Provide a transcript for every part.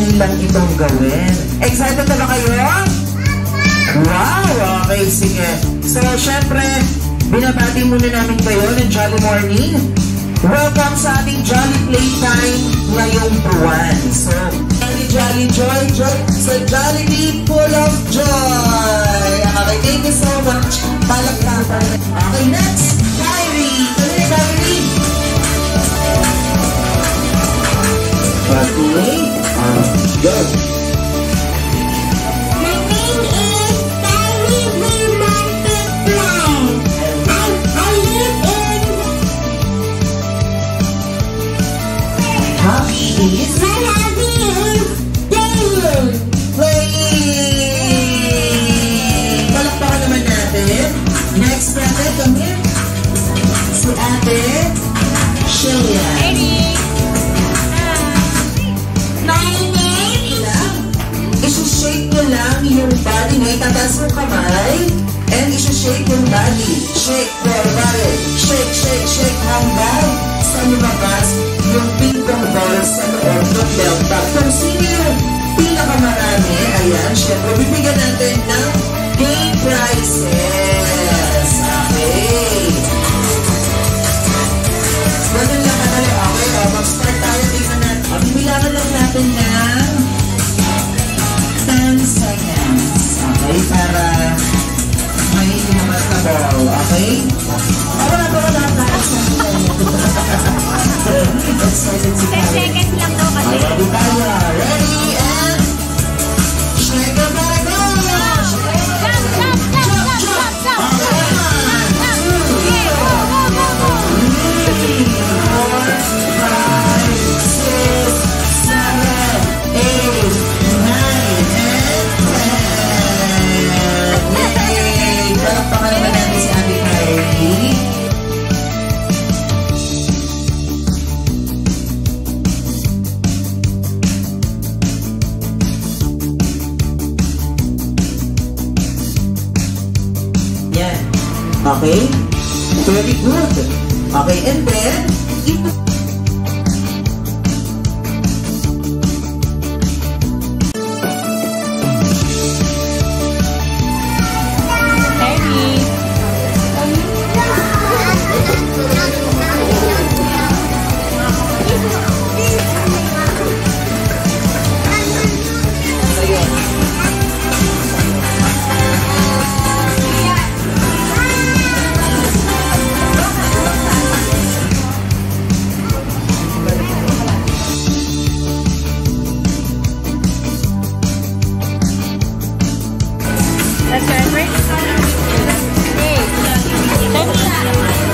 madali lang itong gawin. Excited na ba kayo? Wow! Okay, sige. So, syempre, binabati muna namin kayo ng Jolly Morning. Welcome sa ating Jolly Playtime ngayong buwan. So, Jolly Joy, so Jollibee full of joy. Okay, thank you so much. Palakpakan. Okay, next, Kyrie. Tuloy, Kyrie. Okay, good. Is my hobby is playing. Palakpakan naman natin. Next natin, come here. Si Ate Shelia. My name is... Isi-shake nyo lang yung body nyo. Itataas mo kamay. And isi-shake yung body. Shake your body. Shake, shake, shake hanggang sa lumabas yung pintong ball sa loob ng belt bag. Kung sino yung pinakamarami, ayan, syempre, bibigyan natin ng game prizes. Okay. Ganun lang kadali. Okay, mag-start tayo. Tingnan natin. Bibilangan lang natin ng 10 seconds. Okay, para may lumas na ball. Okay? Wala tayo sa excited si 10 seconds lang daw kasi. Ready tayo. Ready and shake your body. Go! Jump! 'Yan. Okay? Very good. Okay, and then That's right, right? Hey,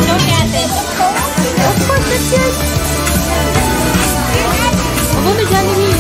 look at it. Of course, that's yours. Ako na Jollibee.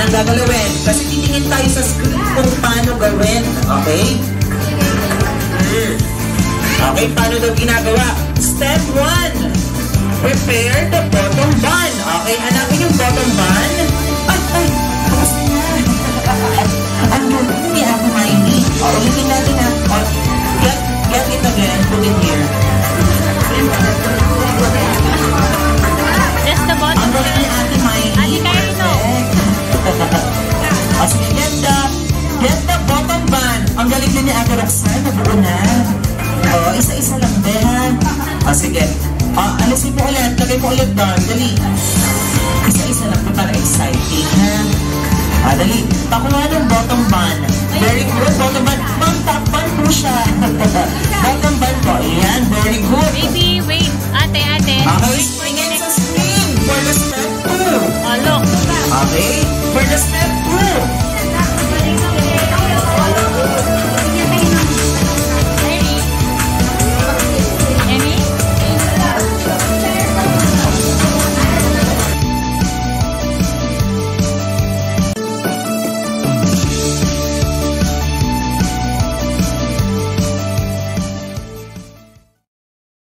Gagalawin kasi titingin tayo sa screen kung paano gawin. Okay? Okay, paano daw ginagawa? Step 1. Prepare the bottom bun. Okay, hanapin yung bottom bun. Ay, tapos na yan. Ano, hindi ako mainit. Ulitin natin ha. Get it again. Put it here. Just the bottom. Ang galing ni Ate Miley. Ate Carino. Sige, get the bottom bun. Ang galing din ni Ate Roxanne, nabuo na. Oo, isa-isa lang din. Sige. Alisin mo ulit, lagay mo ulit doon. Dali. Isa-isa lang po para exciting, ha? Dali. Pakuha ng bottom bun. Very good, bottom bun. Ma'am,